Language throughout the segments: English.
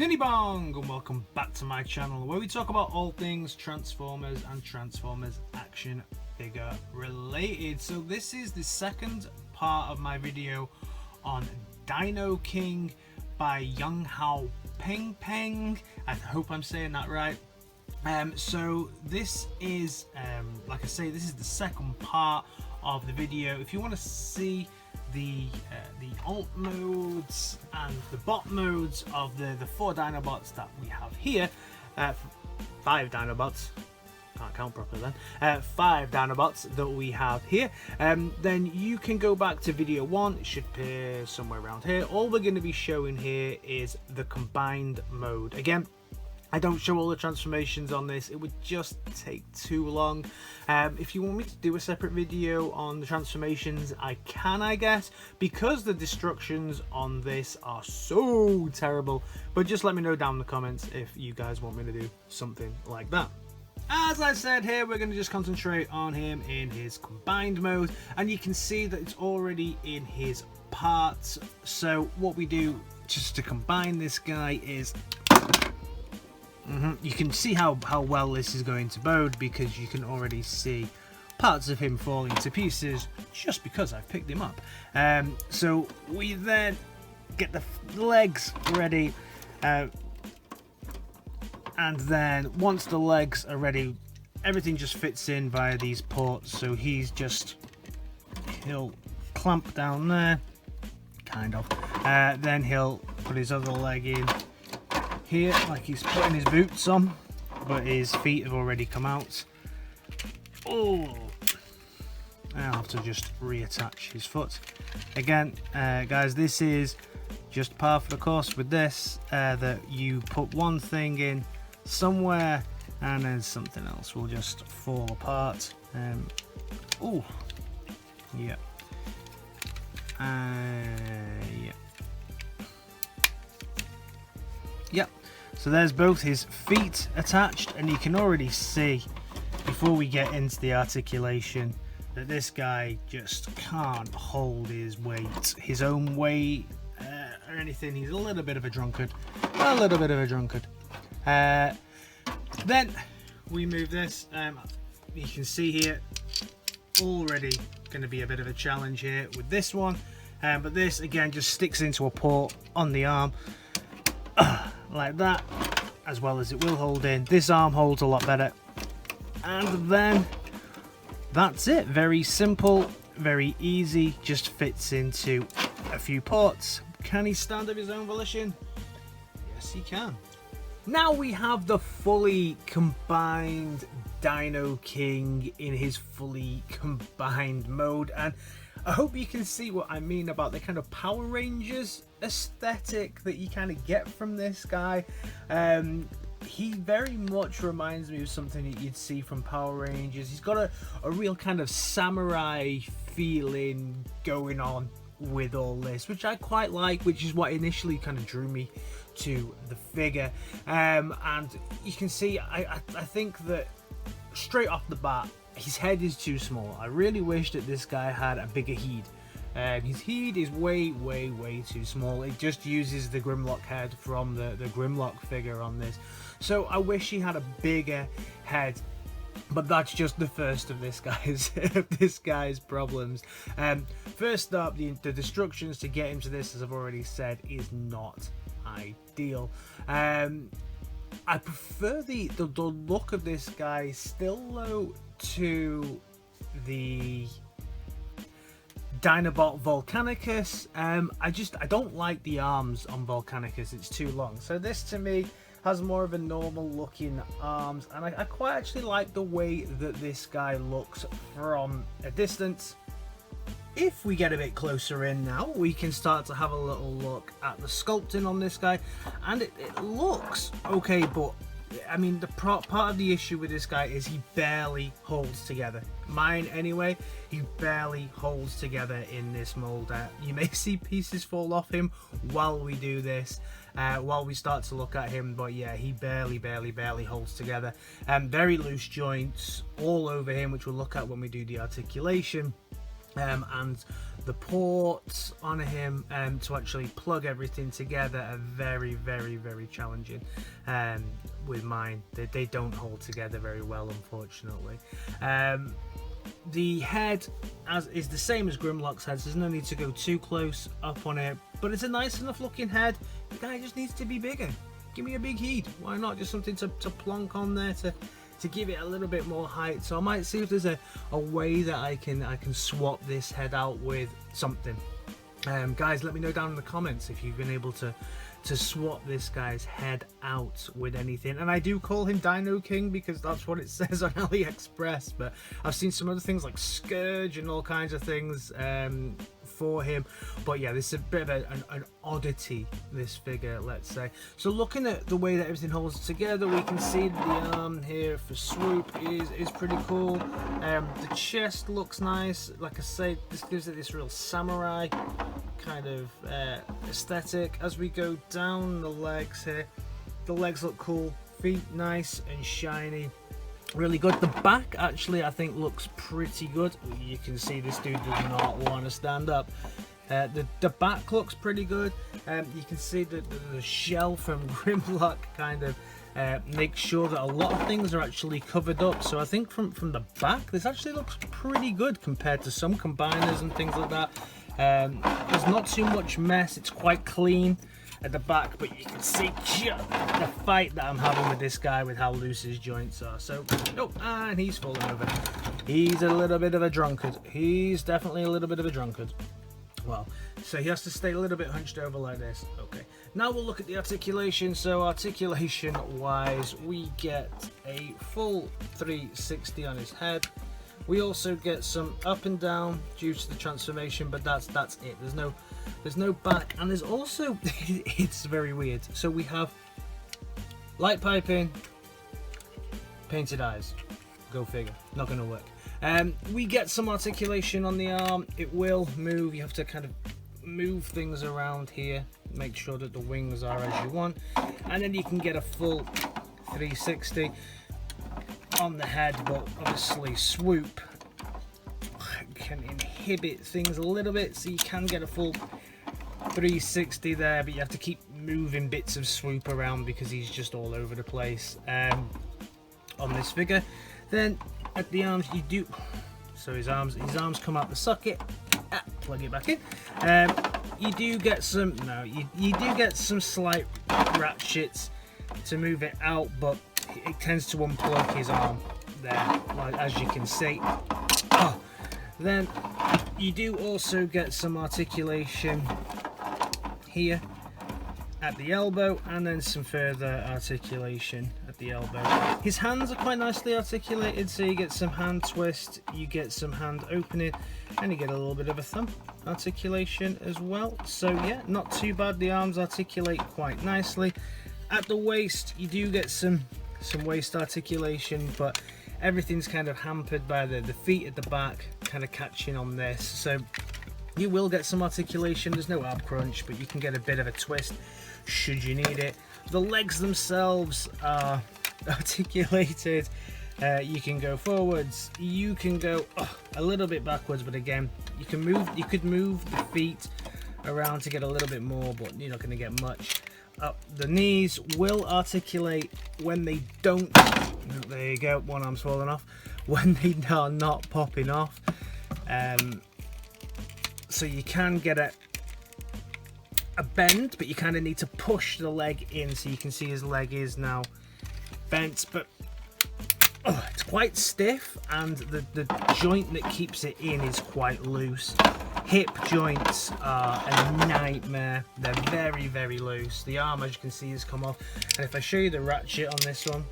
Ninibong, and welcome back to my channel where we talk about all things Transformers and Transformers action figure related. So this is the second part of my video on Dino King by Yuanhaopenpeng. I hope I'm saying that right. So this is, like I say, this is the second part of the video. If you want to see the alt modes and the bot modes of the 4 Dinobots that we have here, 5 Dinobots, can't count properly then, 5 Dinobots that we have here, then you can go back to video 1. It should appear somewhere around here. All we're going to be showing here is the combined mode. Again, I don't show all the transformations on this, it would just take too long. If you want me to do a separate video on the transformations, I can, I guess, because the destructions on this are so terrible. But just let me know down in the comments if you guys want me to do something like that. As I said here, we're going to just concentrate on him in his combined mode, and you can see that it's already in his parts. So what we do just to combine this guy is you can see how well this is going to bode, because you can already see parts of him falling to pieces just because I've picked him up. So we then get the legs ready, and then once the legs are ready, everything just fits in via these ports. So he'll clamp down there, kind of, then he'll put his other leg in here like he's putting his boots on, but his feet have already come out. Oh, I'll have to just reattach his foot again. Guys, this is just par for the course with this, that you put one thing in somewhere and then something else will just fall apart. Oh yeah, yep. So there's both his feet attached, and you can already see before we get into the articulation that this guy just can't hold his weight, his own weight, or anything. He's a little bit of a drunkard, Then we move this. You can see here already going to be a bit of a challenge here with this one, but this again just sticks into a port on the arm. Like that, as well as it will hold in. This arm holds a lot better, and then that's it. Very simple, very easy, just fits into a few ports. Can he stand of his own volition? Yes, he can. Now we have the fully combined Dino King in his fully combined mode, and I hope you can see what I mean about the kind of Power Rangers aesthetic that you kind of get from this guy. He very much reminds me of something that you'd see from Power Rangers. He's got a real kind of samurai feeling going on with all this, which I quite like, which is what initially kind of drew me to the figure. And you can see, I think that straight off the bat, his head is too small. I really wish that this guy had a bigger head. His head is way too small. It just uses the Grimlock head from the Grimlock figure on this. So I wish he had a bigger head. But that's just the first of this guy's problems. First up, the destructions to get him to this, as I've already said, is not ideal. I prefer the look of this guy still though to the Dinobot Volcanicus. I don't like the arms on Volcanicus, it's too long. So this to me has more of a normal looking arms, and I quite actually like the way that this guy looks from a distance. If we get a bit closer in now, we can start to have a little look at the sculpting on this guy, and it looks okay, but I mean, the part of the issue with this guy is he barely holds together. Mine anyway, he barely holds together in this mold. You may see pieces fall off him while we do this, while we start to look at him, but yeah, he barely holds together. Very loose joints all over him, which we'll look at when we do the articulation. and the ports on him to actually plug everything together are very, very, very challenging. With mine, they don't hold together very well, unfortunately. The head is the same as Grimlock's head, so there's no need to go too close up on it, but it's a nice enough looking head. The guy just needs to be bigger. Give me a big head, why not? Just something to plonk on there to give it a little bit more height. So I might see if there's a way that I can swap this head out with something. Guys, let me know down in the comments if you've been able to swap this guy's head out with anything. And I do call him Dino King because that's what it says on AliExpress, but I've seen some other things like Scourge and all kinds of things for him. But yeah, this is a bit of an oddity, this figure, let's say. So looking at the way that everything holds together, we can see the arm here for Swoop is pretty cool. The chest looks nice. Like I say, this gives it this real samurai kind of aesthetic. As we go down the legs here, the legs look cool, feet nice and shiny, really good. The back actually I think looks pretty good. You can see this dude does not want to stand up. The back looks pretty good. You can see the shell from Grimlock kind of makes sure that a lot of things are actually covered up. So I think from the back this actually looks pretty good compared to some combiners and things like that. There's not too much mess, it's quite clean at the back, but you can see the fight that I'm having with this guy with how loose his joints are. So, oh, and he's falling over. He's a little bit of a drunkard. He's definitely a little bit of a drunkard. Well, so he has to stay a little bit hunched over like this. Okay, now we'll look at the articulation. So articulation wise, we get a full 360 on his head. We also get some up and down due to the transformation, but that's it. There's no back, and there's also it's very weird. So we have light piping, painted eyes. Go figure. Not gonna work. We get some articulation on the arm. It will move. You have to kind of move things around here, make sure that the wings are as you want, and then you can get a full 360 on the head. But obviously Swoop can inhibit things a little bit, so you can get a full 360 there, but you have to keep moving bits of Swoop around because he's just all over the place on this figure. Then at the arms you do, so his arms come out the socket, plug it back in. You do get some, you do get some slight ratchets to move it out, but it tends to unplug his arm there, like, as you can see. Oh. Then you do also get some articulation here at the elbow, and then some further articulation at the elbow. His hands are quite nicely articulated, so you get some hand twist, you get some hand opening, and you get a little bit of a thumb articulation as well. So yeah, not too bad. The arms articulate quite nicely. At the waist you do get some waist articulation, but everything's kind of hampered by the feet at the back kind of catching on this. So you will get some articulation. There's no ab crunch, but you can get a bit of a twist should you need it. The legs themselves are articulated. You can go forwards, you can go a little bit backwards, but again, you could move the feet around to get a little bit more, but you're not going to get much. The knees will articulate when they don't, there you go, one arm's falling off, when they are not popping off. So you can get a bend, but you kind of need to push the leg in, so you can see his leg is now bent, but it's quite stiff, and the joint that keeps it in is quite loose. Hip joints are a nightmare. They're very, very loose. The arm, as you can see, has come off, and if I show you the ratchet on this one,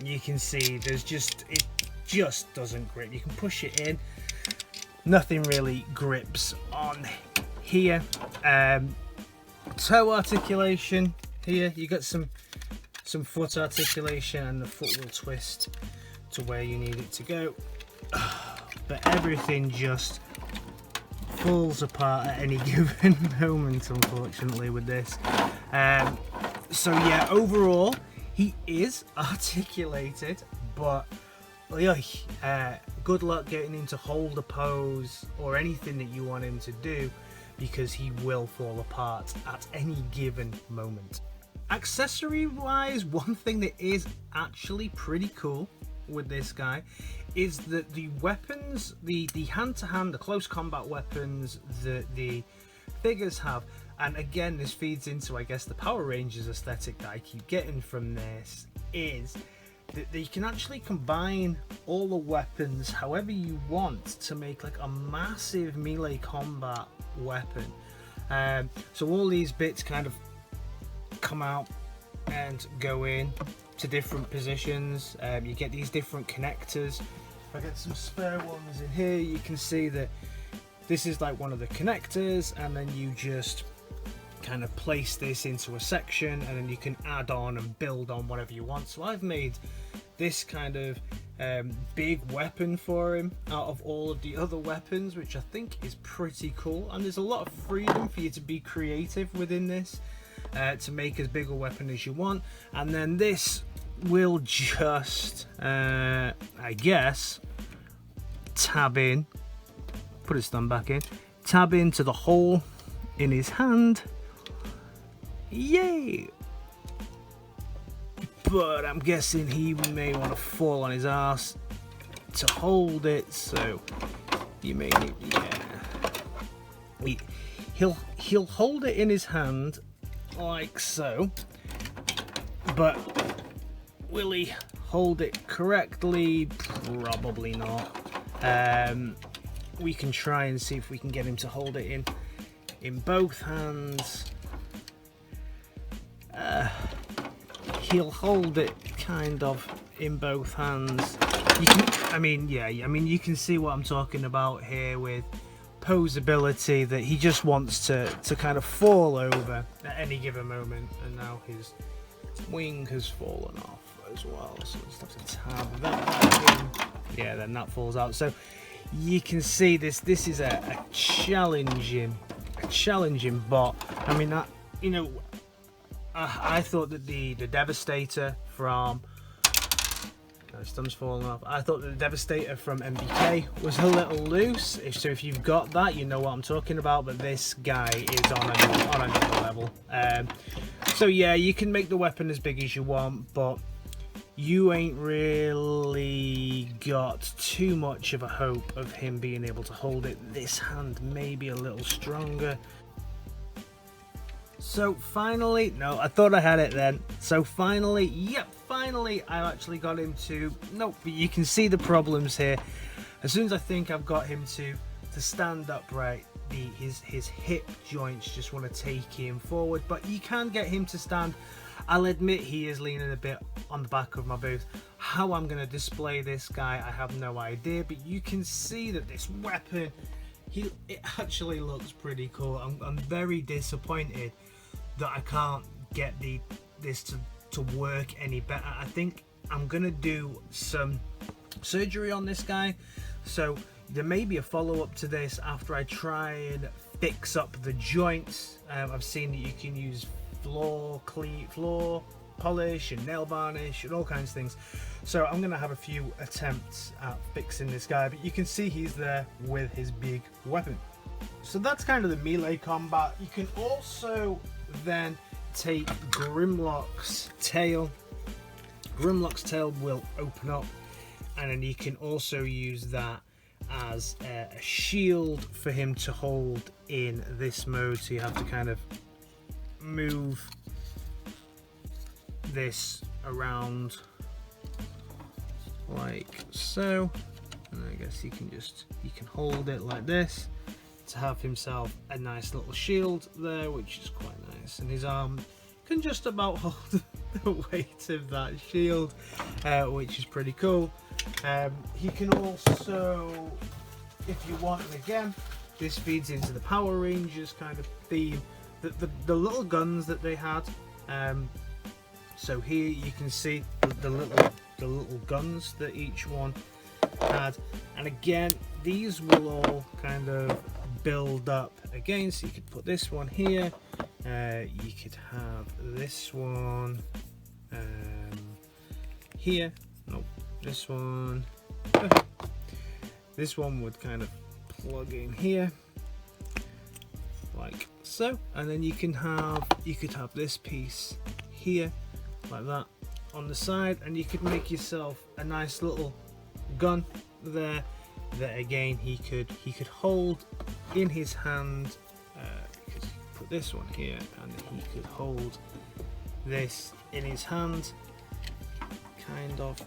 you can see it just doesn't grip. You can push it in, nothing really grips on here. Toe articulation here, you got some foot articulation, and the foot will twist to where you need it to go. But everything just falls apart at any given moment, unfortunately, with this. So yeah, overall he is articulated, but good luck getting him to hold a pose or anything that you want him to do, because he will fall apart at any given moment. Accessory wise, one thing that is actually pretty cool with this guy is that the weapons, the hand-to-hand, the close combat weapons that the figures have, and again this feeds into, I guess, the Power Rangers aesthetic that I keep getting from this, is that you can actually combine all the weapons however you want to make like a massive melee combat weapon. So all these bits kind of come out and go in to different positions. You get these different connectors. If I get some spare ones in here, you can see that this is like one of the connectors, and then you just kind of place this into a section, and then you can add on and build on whatever you want. So I've made this kind of big weapon for him out of all of the other weapons, which I think is pretty cool, and there's a lot of freedom for you to be creative within this, to make as big a weapon as you want. And then this will just I guess tab in, put his thumb back in, tab into the hole in his hand. Yay! But I'm guessing he may want to fall on his ass to hold it, so you may need, he'll hold it in his hand like so, but will he hold it correctly? Probably not. We can try and see if we can get him to hold it in both hands. He'll hold it kind of in both hands. You can, you can see what I'm talking about here with posability, that he just wants to kind of fall over at any given moment, and now his wing has fallen off as well, so just have to tab that back in. Yeah, then that falls out. So you can see this is a challenging bot. I mean, that, you know, I thought that the Devastator from his thumb's falling off. I thought the Devastator from MBK was a little loose. So if you've got that, you know what I'm talking about. But this guy is on another level. So yeah, you can make the weapon as big as you want, but you ain't really got too much of a hope of him being able to hold it. This hand may be a little stronger. So finally, no, I thought I had it then. So finally, yep, finally I actually got him to, nope, but you can see the problems here. As soon as I think I've got him to stand upright, his hip joints just want to take him forward, but you can get him to stand. I'll admit he is leaning a bit on the back of my booth. How I'm going to display this guy, I have no idea, but you can see that this weapon, it actually looks pretty cool. I'm very disappointed that I can't get this to work any better. I think I'm gonna do some surgery on this guy, so there may be a follow-up to this after I try and fix up the joints. I've seen that you can use floor polish and nail varnish and all kinds of things, so I'm gonna have a few attempts at fixing this guy, but you can see he's there with his big weapon. So that's kind of the melee combat. You can also then take Grimlock's tail. Grimlock's tail will open up, and then you can also use that as a shield for him to hold in this mode. So you have to kind of move this around like so, and I guess he can hold it like this to have himself a nice little shield there, which is quite nice, and his arm can just about hold the weight of that shield, which is pretty cool. He can also, if you want, and again this feeds into the Power Rangers kind of theme, the little guns that they had. So here you can see the little guns that each one had, and again these will all kind of build up again. So you could put this one here, you could have this one here, nope, this one This one would kind of plug in here like so, and then you could have this piece here like that on the side, and you could make yourself a nice little gun there that again he could hold in his hand, because you put this one here and he could hold this in his hand, kind of,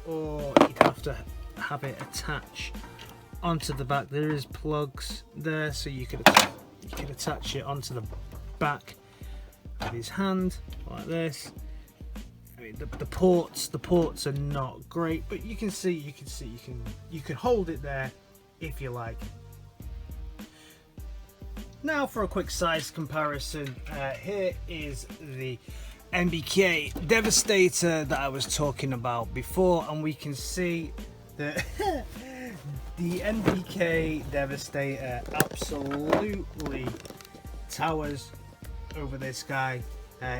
or you'd have to have it attach onto the back. There is plugs there, so you could attach it onto the back of his hand like this. I mean, the ports are not great, but you can hold it there if you like. Now for a quick size comparison, here is the NBK Devastator that I was talking about before, and we can see that the NBK Devastator absolutely towers over this guy.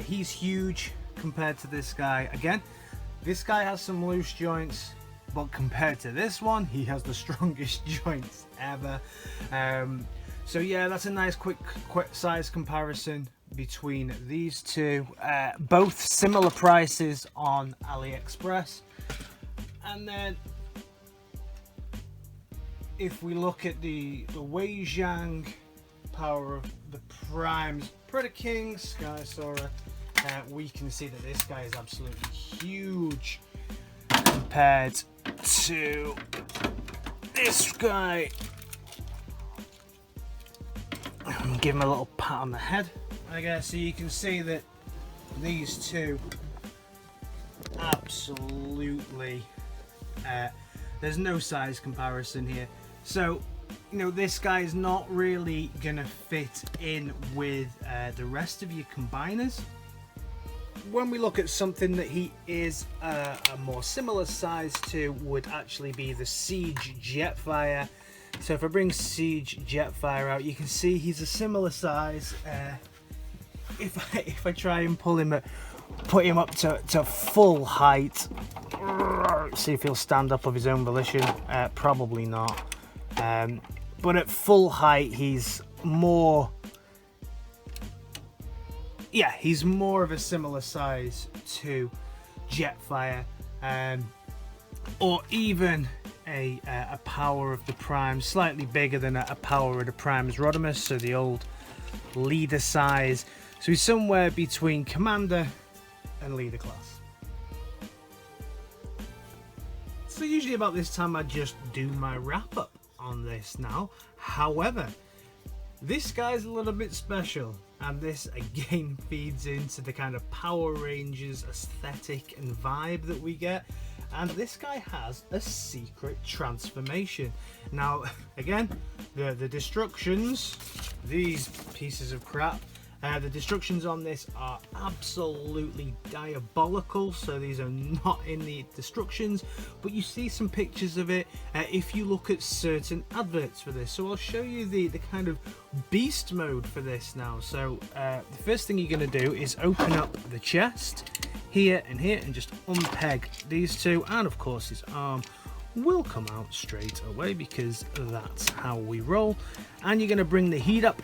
He's huge compared to this guy. Again, this guy has some loose joints, but compared to this one, he has the strongest joints ever. So yeah, that's a nice quick size comparison between these two. Both similar prices on AliExpress. And then if we look at the Wei Zhang Power of the Primes Predator King Skysaur, we can see that this guy is absolutely huge compared to this guy. Give him a little pat on the head, I guess. So you can see that these two absolutely, there's no size comparison here. So, you know, this guy is not really gonna fit in with the rest of your combiners. When we look at something that he is a more similar size to, would actually be the Siege Jetfire. So if I bring Siege Jetfire out, you can see he's a similar size. If I try and put him up to full height, see if he'll stand up of his own volition. Probably not. But at full height, he's more. Yeah, he's more of a similar size to Jetfire, or even a Power of the Primes, slightly bigger than a Power of the Primes Rodimus, so the old leader size. So he's somewhere between Commander and Leader class. So usually about this time I just do my wrap up on this now. However, this guy's a little bit special, and this again feeds into the kind of Power Rangers aesthetic and vibe that we get. And this guy has a secret transformation. Now, again, the destructions, these pieces of crap, the destructions on this are absolutely diabolical, so these are not in the destructions, but you see some pictures of it if you look at certain adverts for this. So I'll show you the kind of beast mode for this now. So the first thing you're going to do is open up the chest here and here and just unpeg these two, and of course his arm will come out straight away because that's how we roll. And you're going to bring the heat up.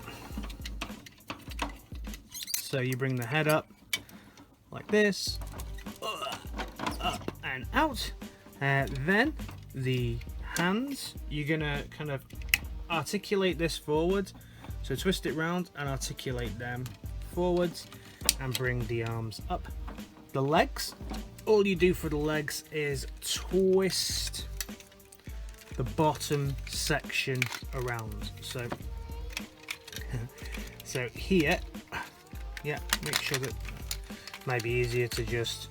So you bring the head up like this, up and out. Then the hands, you're gonna kind of articulate this forward. So twist it round and articulate them forwards and bring the arms up. The legs, all you do for the legs is twist the bottom section around. So here, yeah, make sure that it might be easier to just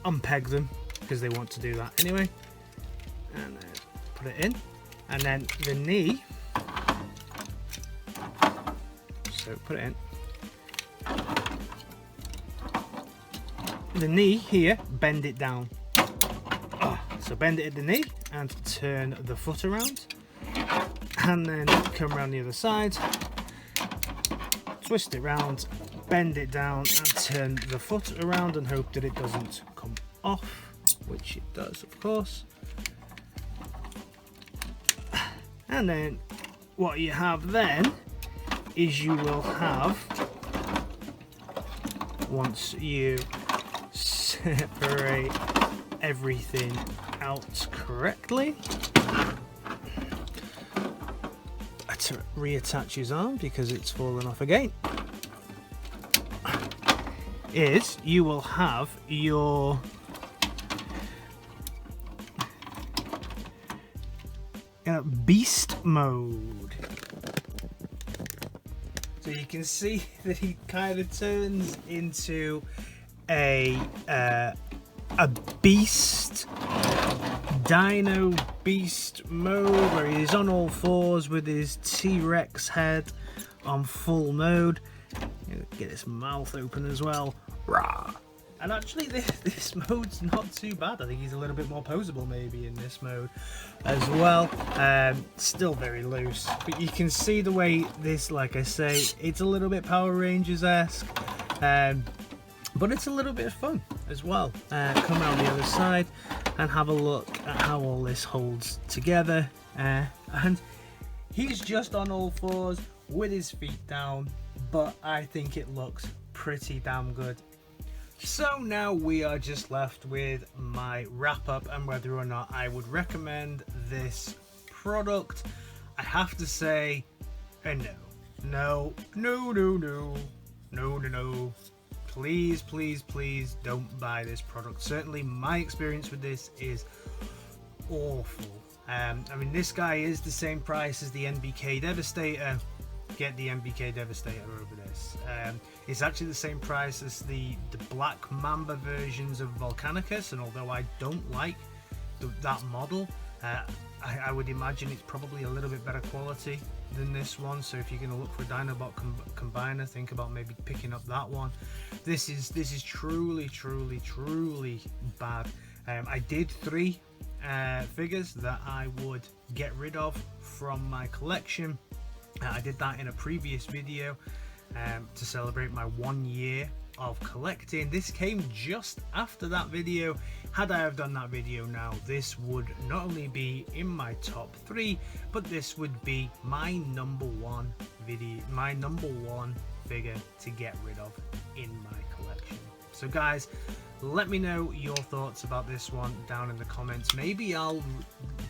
unpeg them because they want to do that anyway. And then put it in, and then the knee. So put it in. The knee here, bend it down. So bend it at the knee and turn the foot around, and then come around the other side, twist it round bend it down and turn the foot around and hope that it doesn't come off, which it does, of course. And then what you have then is you will have, once you separate everything out correctly, to reattach his arm because it's fallen off again, is you will have your beast mode. So you can see that he kind of turns into a beast, dino beast mode, where he's on all fours with his T-Rex head on full mode. Get his mouth open as well. Rah. And actually this mode's not too bad. I think he's a little bit more posable maybe in this mode as well. Still very loose, but you can see the way this, like I say, it's a little bit Power Rangers-esque, but it's a little bit of fun as well. Come out the other side and have a look at how all this holds together. And he's just on all fours with his feet down, but I think it looks pretty damn good. So now we are just left with my wrap up and whether or not I would recommend this product. I have to say no. Please, please, please don't buy this product. Certainly my experience with this is awful. I mean, this guy is the same price as the NBK Devastator. Get the NBK Devastator over this. It's actually the same price as the Black Mamba versions of Volcanicus, and although I don't like that model, I would imagine it's probably a little bit better quality than this one. So if you're going to look for a Dinobot combiner, think about maybe picking up that one. This is truly bad. I did 3 figures that I would get rid of from my collection. I did that in a previous video to celebrate my 1 year of collecting. This came just after that video. Had I have done that video now, this would not only be in my top 3, but this would be my number 1 figure to get rid of in my collection. So guys, let me know your thoughts about this one down in the comments. Maybe I'll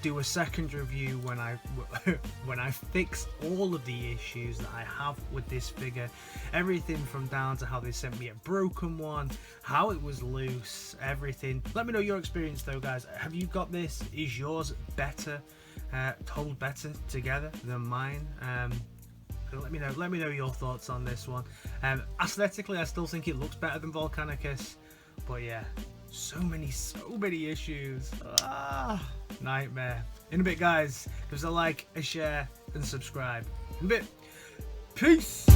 do a second review when I fix all of the issues that I have with this figure. Everything from down to how they sent me a broken one, how it was loose, everything. Let me know your experience though, guys. Have you got this? Is yours better, hold better together than mine? Let me know your thoughts on this one. Aesthetically, I still think it looks better than Volcanicus. But yeah, so many issues. Nightmare. In a bit, guys. Give us a like, a share, and subscribe. In a bit. Peace.